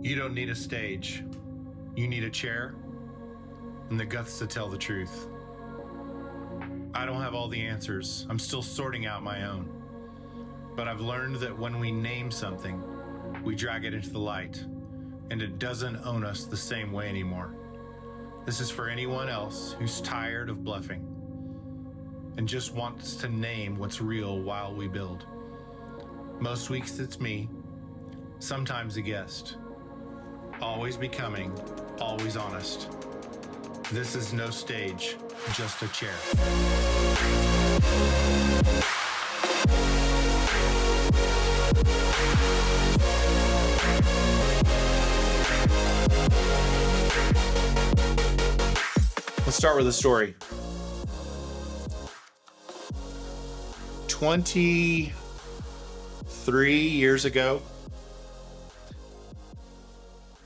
You don't need a stage. You need a chair and the guts to tell the truth. I don't have all the answers. I'm still sorting out my own. But I've learned that when we name something, we drag it into the light, and it doesn't own us the same way anymore. This is for anyone else who's tired of bluffing and just wants to name what's real while we build. Most weeks it's me, sometimes a guest. Always becoming, always honest. This is no stage, just a chair. Let's start with a story. 23 years ago,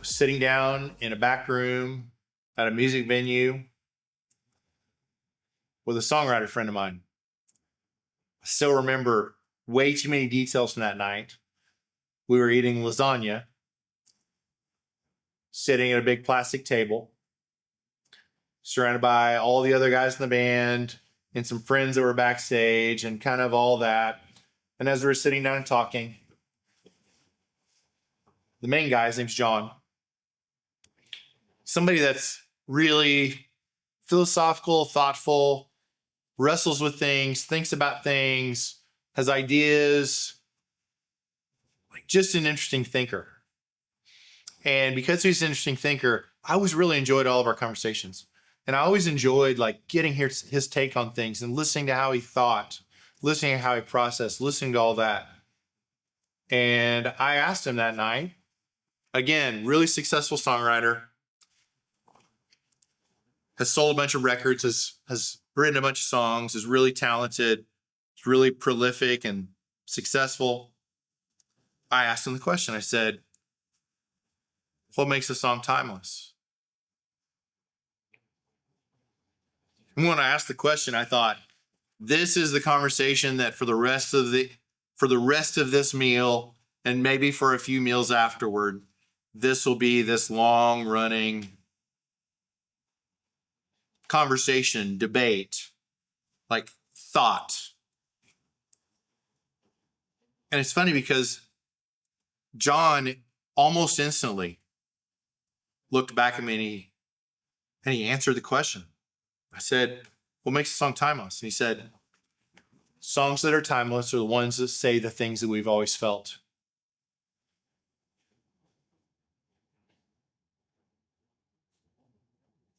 sitting down in a back room at a music venue with a songwriter friend of mine. I still remember way too many details from that night. We were eating lasagna, sitting at a big plastic table, surrounded by all the other guys in the band and some friends that were backstage and kind of all that. And as we were sitting down and talking, the main guy, his name's John, somebody that's really philosophical, thoughtful, wrestles with things, thinks about things, has ideas, like just an interesting thinker. And because he's an interesting thinker, I always really enjoyed all of our conversations. And I always enjoyed like getting his take on things and listening to how he thought, listening to how he processed, listening to all that. And I asked him that night, again, really successful songwriter, has sold a bunch of records, has written a bunch of songs, is really talented, is really prolific and successful. I asked him the question. I said, what makes a song timeless? And when I asked the question, I thought, this is the conversation that for the rest of this meal, and maybe for a few meals afterward, this will be this long running conversation, debate, like thought. And it's funny because John almost instantly looked back at me and he answered the question. I said, what makes a song timeless? And he said, songs that are timeless are the ones that say the things that we've always felt.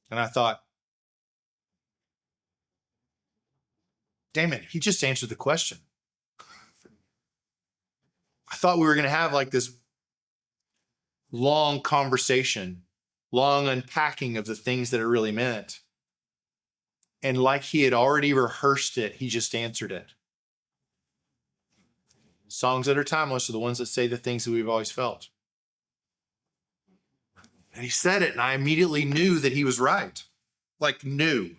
And I thought, damn it, he just answered the question. I thought we were going to have like this long conversation, long unpacking of the things that it really meant. And like he had already rehearsed it, he just answered it. Songs that are timeless are the ones that say the things that we've always felt. And he said it, and I immediately knew that he was right. Like knew.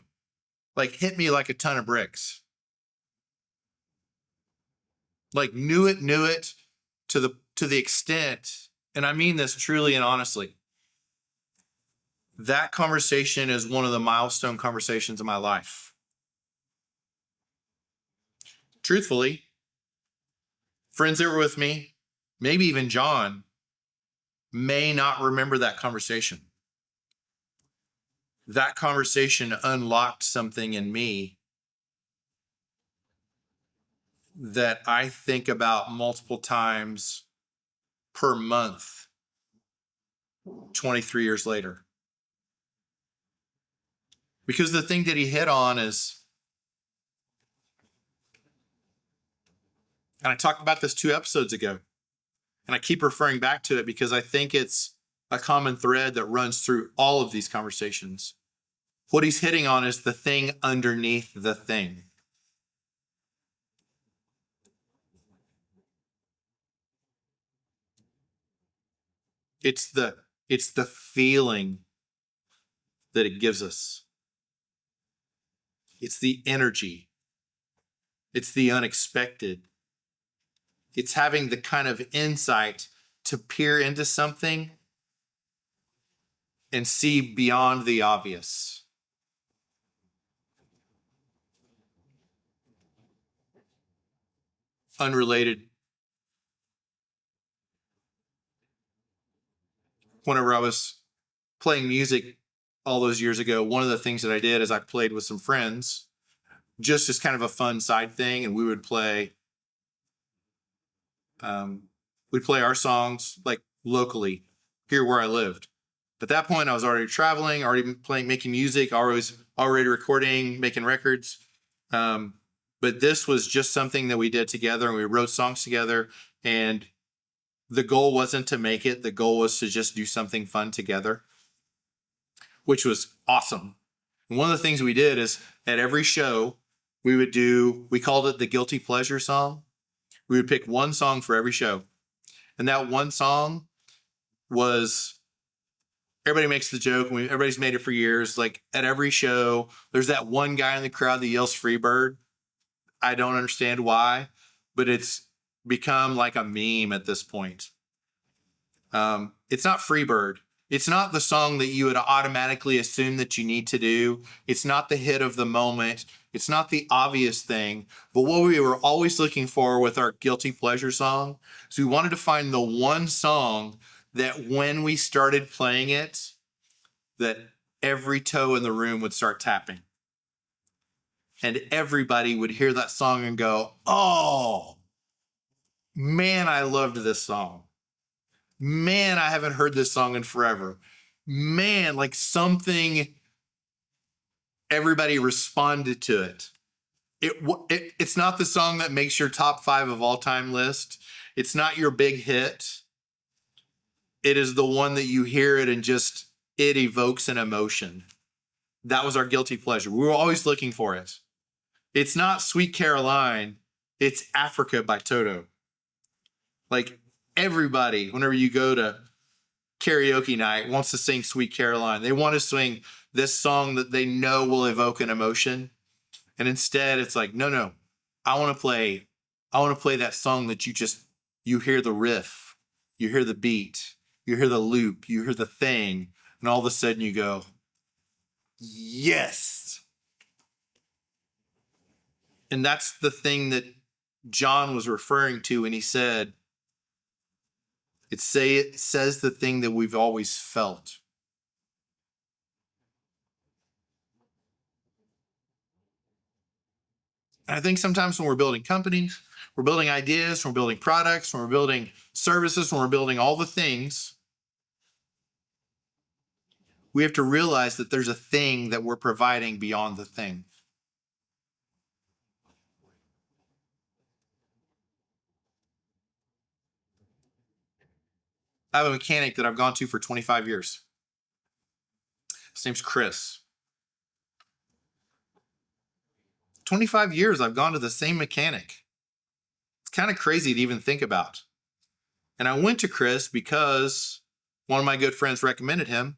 Like hit me like a ton of bricks. Like knew it to the extent, and I mean this truly and honestly, that conversation is one of the milestone conversations of my life. Truthfully, friends that were with me, maybe even John, may not remember that conversation. That conversation unlocked something in me that I think about multiple times per month, 23 years later. Because the thing that he hit on is, and I talked about this 2 episodes ago, and I keep referring back to it because I think it's a common thread that runs through all of these conversations. What he's hitting on is the thing underneath the thing. It's the feeling that it gives us. It's the energy. It's the unexpected. It's having the kind of insight to peer into something and see beyond the obvious. Unrelated. Whenever I was playing music all those years ago, one of the things that I did is I played with some friends, just as kind of a fun side thing, and we would play. We'd play our songs like locally here where I lived. At that point, I was already traveling, already playing, making music, already recording, making records. But this was just something that we did together, and we wrote songs together. And the goal wasn't to make it. The goal was to just do something fun together, which was awesome. And one of the things we did is at every show, we called it the guilty pleasure song. We would pick one song for every show. And that one song was, everybody makes the joke, and everybody's made it for years. Like at every show, there's that one guy in the crowd that yells "Freebird." I don't understand why, but it's become like a meme at this point. It's not Freebird. It's not the song that you would automatically assume that you need to do. It's not the hit of the moment. It's not the obvious thing. But what we were always looking for with our guilty pleasure song is we wanted to find the one song that when we started playing it, that every toe in the room would start tapping. And everybody would hear that song and go, "Oh, man, I loved this song. Man, I haven't heard this song in forever. Man," like something, everybody responded to it. It's not the song that makes your top 5 of all time list. It's not your big hit. It is the one that you hear it and just, it evokes an emotion. That was our guilty pleasure. We were always looking for it. It's not Sweet Caroline. It's Africa by Toto. Like everybody, whenever you go to karaoke night, wants to sing Sweet Caroline. They want to sing this song that they know will evoke an emotion. And instead it's like, no, I want to play that song that you hear the riff, you hear the beat, you hear the loop, you hear the thing, and all of a sudden you go, yes. And that's the thing that John was referring to when he said, it says the thing that we've always felt. And I think sometimes when we're building companies, we're building ideas, when we're building products, when we're building services, when we're building all the things, we have to realize that there's a thing that we're providing beyond the thing. I have a mechanic that I've gone to for 25 years. His name's Chris. 25 years I've gone to the same mechanic. It's kind of crazy to even think about. And I went to Chris because one of my good friends recommended him.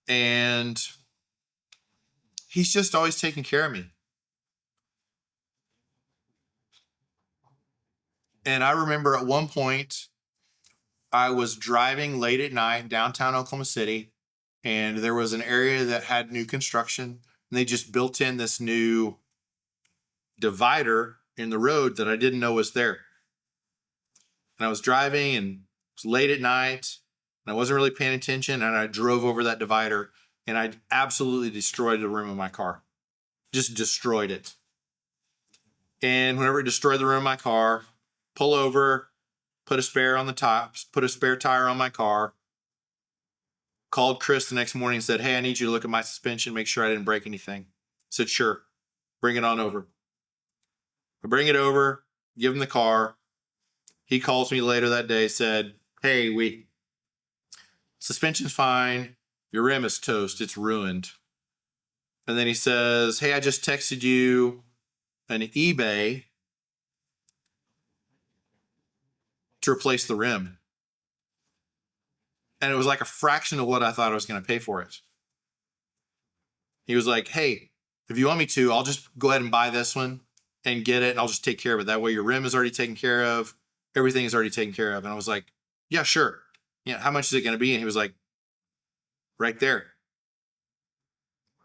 And he's just always taken care of me. And I remember at one point, I was driving late at night downtown Oklahoma City, and there was an area that had new construction, and they just built in this new divider in the road that I didn't know was there. And I was driving, and it was late at night, and I wasn't really paying attention, and I drove over that divider, and I absolutely destroyed the rim of my car. Just destroyed it. And whenever it destroyed the rim of my car, pull over, put a spare on the top, put a spare tire on my car, called Chris the next morning and said, "Hey, I need you to look at my suspension, make sure I didn't break anything." I said, "Sure, bring it on over." I bring it over, give him the car. He calls me later that day, said, "Hey, suspension's fine. Your rim is toast. It's ruined." And then he says, "Hey, I just texted you an eBay to replace the rim." And it was like a fraction of what I thought I was going to pay for it. He was like, "Hey, if you want me to, I'll just go ahead and buy this one and get it, and I'll just take care of it. That way your rim is already taken care of. Everything is already taken care of." And I was like, "Yeah, sure. Yeah, how much is it going to be?" And he was like, right there.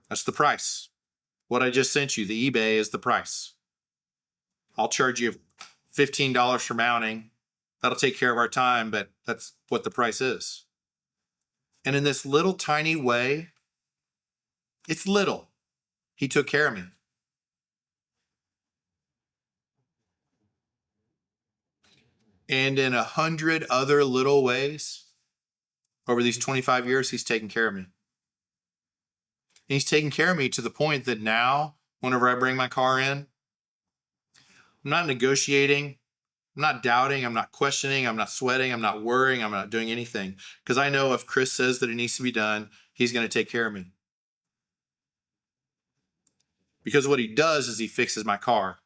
That's the price. What I just sent you, the eBay, is the price. I'll charge you $15 for mounting. That'll take care of our time, but that's what the price is. And in this little tiny way, it's little. He took care of me. And in 100 other little ways, over these 25 years, he's taken care of me. And he's taken care of me to the point that now, whenever I bring my car in, I'm not negotiating, I'm not doubting, I'm not questioning, I'm not sweating, I'm not worrying, I'm not doing anything. Because I know if Chris says that it needs to be done, he's going to take care of me. Because what he does is he fixes my car.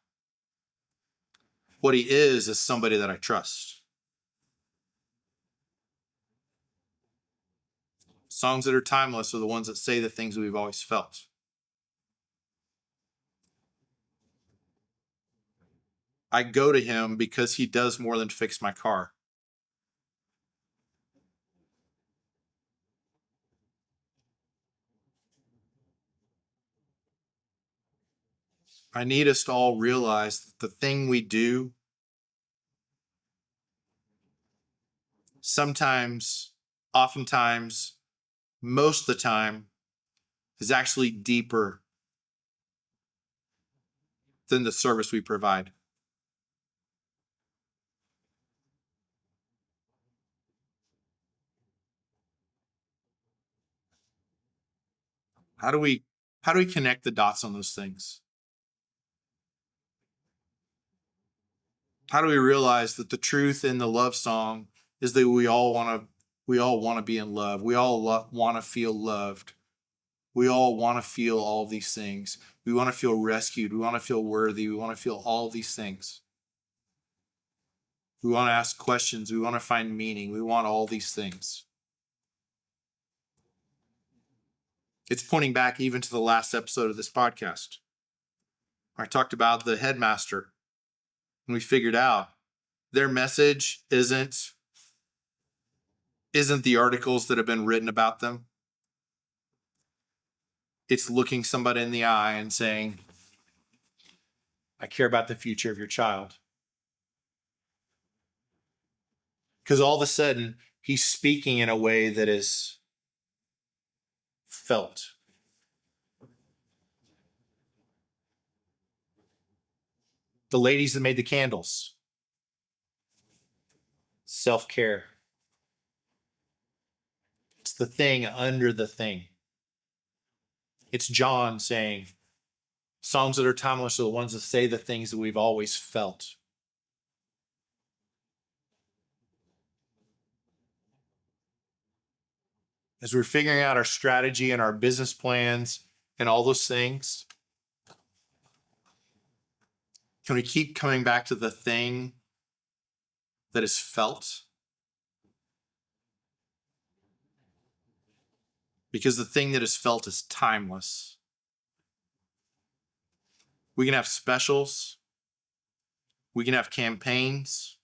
What he is somebody that I trust. Songs that are timeless are the ones that say the things we've always felt. I go to him because he does more than fix my car. I need us to all realize that the thing we do sometimes, oftentimes, most of the time is actually deeper than the service we provide. How do we connect the dots on those things? How do we realize that the truth in the love song is that we all want to be in love. We all want to feel loved. We all want to feel all these things. We want to feel rescued. We want to feel worthy. We want to feel all these things. We want to ask questions. We want to find meaning. We want all these things. It's pointing back even to the last episode of this podcast. I talked about the headmaster, and we figured out their message isn't the articles that have been written about them. It's looking somebody in the eye and saying, I care about the future of your child. Because all of a sudden, he's speaking in a way that is felt. The ladies that made the candles. Self-care. It's the thing under the thing. It's John saying, songs that are timeless are the ones that say the things that we've always felt. As we're figuring out our strategy and our business plans and all those things, can we keep coming back to the thing that is felt? Because the thing that is felt is timeless. We can have specials. We can have campaigns.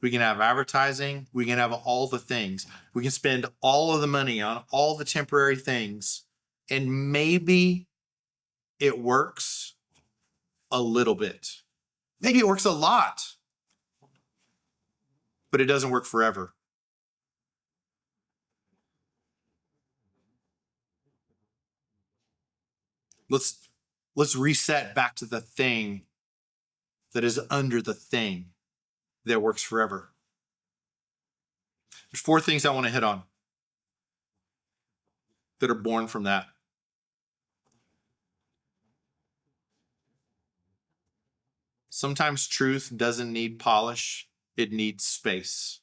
We can have advertising. We can have all the things. We can spend all of the money on all the temporary things. And maybe it works a little bit. Maybe it works a lot. But it doesn't work forever. Let's reset back to the thing that is under the thing that works forever. There's 4 things I want to hit on that are born from that. Sometimes truth doesn't need polish, it needs space.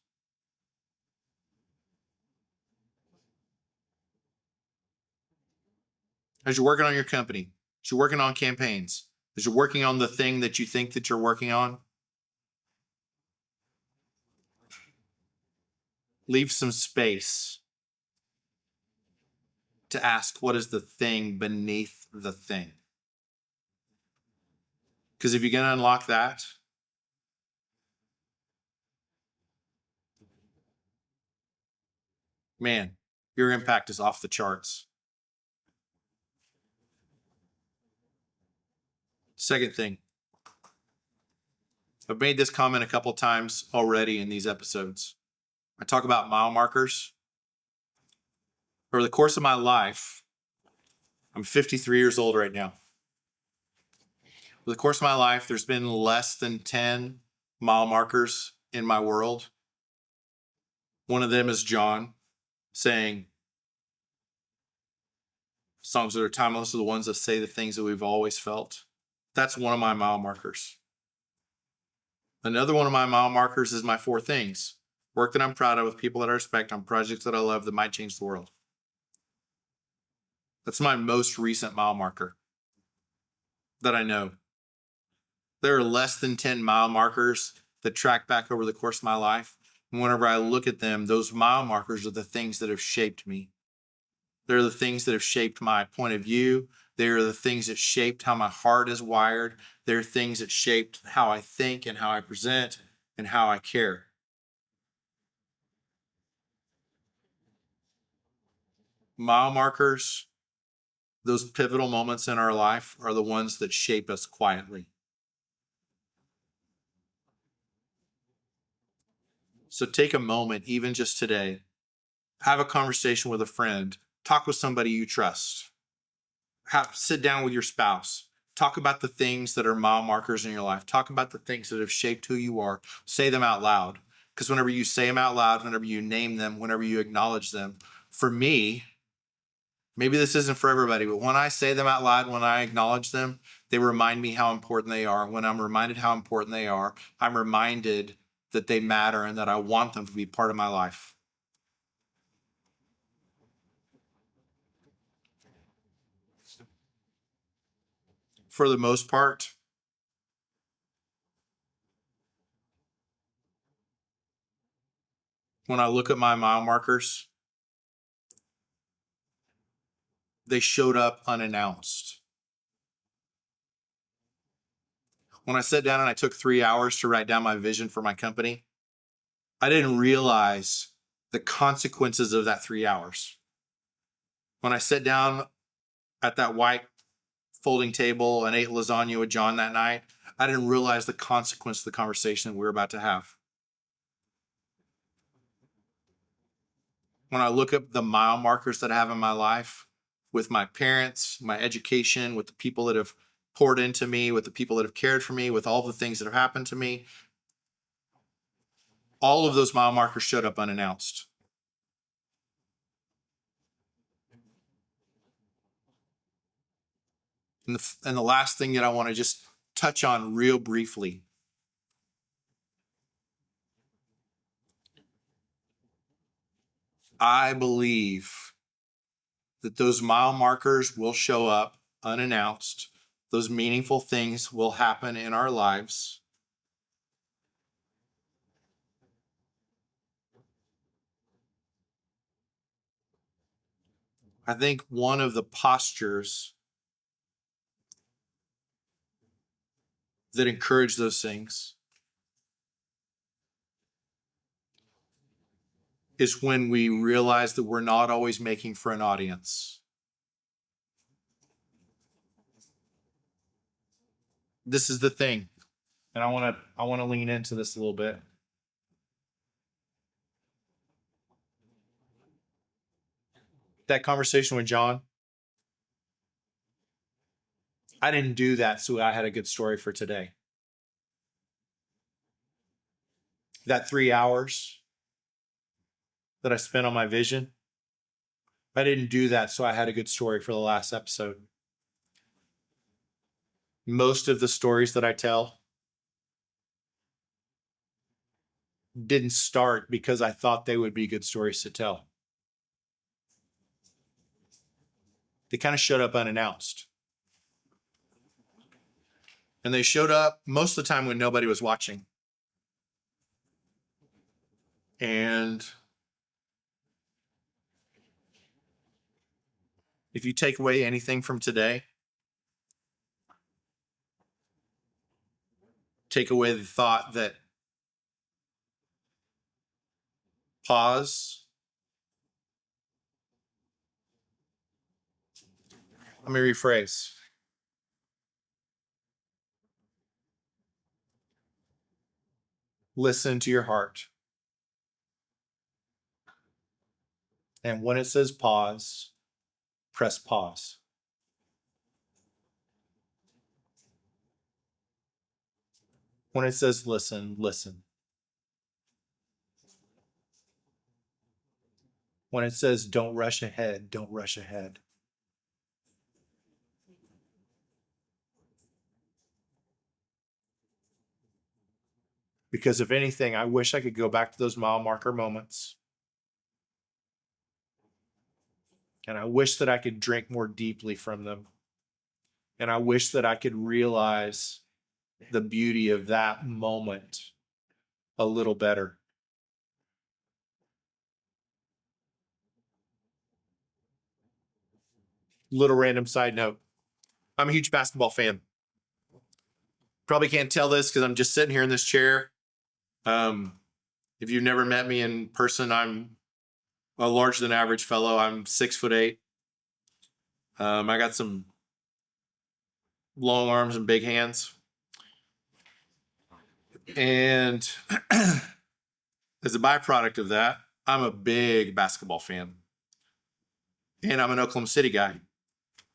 As you're working on your company, as you're working on campaigns, as you're working on the thing that you think that you're working on, leave some space to ask what is the thing beneath the thing. Because if you're going to unlock that, man, your impact is off the charts. Second thing, I've made this comment a couple times already in these episodes. I talk about mile markers. Over the course of my life, I'm 53 years old right now. Over the course of my life, there's been less than 10 mile markers in my world. One of them is John saying, songs that are timeless are the ones that say the things that we've always felt. That's one of my mile markers. Another one of my mile markers is my 4 things. Work that I'm proud of with people that I respect on projects that I love that might change the world. That's my most recent mile marker that I know. There are less than 10 mile markers that track back over the course of my life. And whenever I look at them, those mile markers are the things that have shaped me. They're the things that have shaped my point of view. They're the things that shaped how my heart is wired. They're things that shaped how I think and how I present and how I care. Mile markers, those pivotal moments in our life, are the ones that shape us quietly. So take a moment, even just today, have a conversation with a friend, talk with somebody you trust, sit down with your spouse, talk about the things that are mile markers in your life, talk about the things that have shaped who you are, say them out loud. Because whenever you say them out loud, whenever you name them, whenever you acknowledge them, for me, maybe this isn't for everybody, but when I say them out loud, when I acknowledge them, they remind me how important they are. When I'm reminded how important they are, I'm reminded that they matter and that I want them to be part of my life. For the most part, when I look at my mile markers, they showed up unannounced. When I sat down and I took 3 hours to write down my vision for my company, I didn't realize the consequences of that 3 hours. When I sat down at that white folding table and ate lasagna with John that night, I didn't realize the consequence of the conversation that we were about to have. When I look at the mile markers that I have in my life, with my parents, my education, with the people that have poured into me, with the people that have cared for me, with all the things that have happened to me, all of those mile markers showed up unannounced. And the last thing that I want to just touch on real briefly, I believe that those mile markers will show up unannounced. Those meaningful things will happen in our lives. I think one of the postures that encourage those things is when we realize that we're not always making for an audience. This is the thing, and I want to lean into this a little bit. That conversation with John, I didn't do that so I had a good story for today. That 3 hours that I spent on my vision, I didn't do that so I had a good story for the last episode. Most of the stories that I tell didn't start because I thought they would be good stories to tell. They kind of showed up unannounced. And they showed up most of the time when nobody was watching. And if you take away anything from today, take away the thought that pause, Let me rephrase. Listen to your heart. And when it says pause, press pause. When it says listen, listen. When it says don't rush ahead, don't rush ahead. Because if anything, I wish I could go back to those mile marker moments. And I wish that I could drink more deeply from them. And I wish that I could realize the beauty of that moment a little better. Little random side note. I'm a huge basketball fan. Probably can't tell this because I'm just sitting here in this chair. If you've never met me in person, I'm a larger than average fellow. I'm 6'8". I got some long arms and big hands. And as a byproduct of that, I'm a big basketball fan. And I'm an Oklahoma City guy.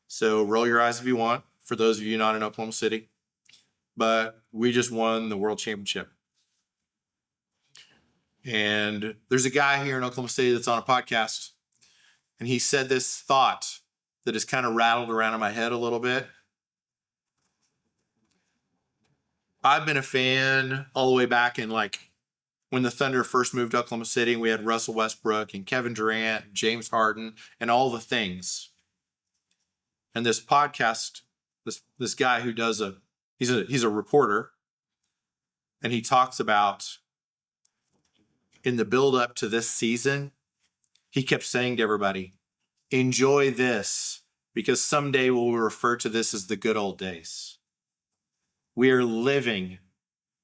So roll your eyes if you want, for those of you not in Oklahoma City. But we just won the world championship. And there's a guy here in Oklahoma City that's on a podcast. And he said this thought that has kind of rattled around in my head a little bit. I've been a fan all the way back in when the Thunder first moved to Oklahoma City. We had Russell Westbrook and Kevin Durant, James Harden, and all the things. And this podcast, this guy who does he's a reporter, and he talks about in the build up to this season, he kept saying to everybody, enjoy this, because someday we'll refer to this as the good old days. We are living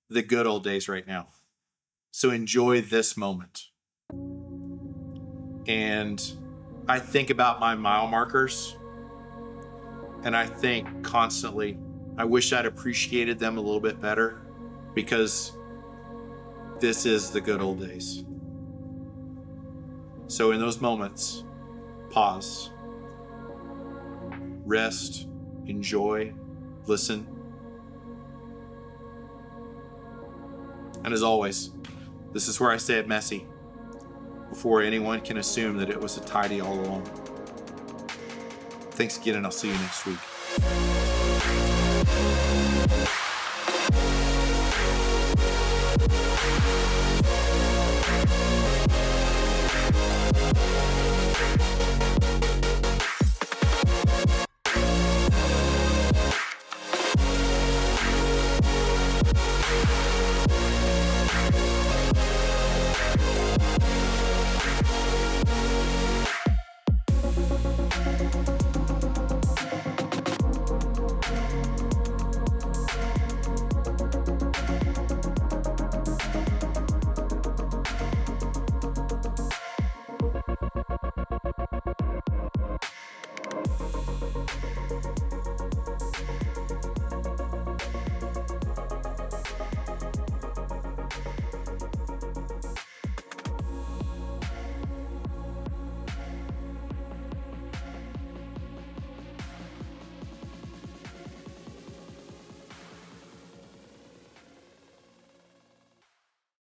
the good old days right now. So enjoy this moment. And I think about my mile markers, and I think constantly, I wish I'd appreciated them a little bit better, because this is the good old days. So in those moments, pause, rest, enjoy, listen. And as always, this is where I say it messy, before anyone can assume that it was a tidy all along. Thanks again, and I'll see you next week.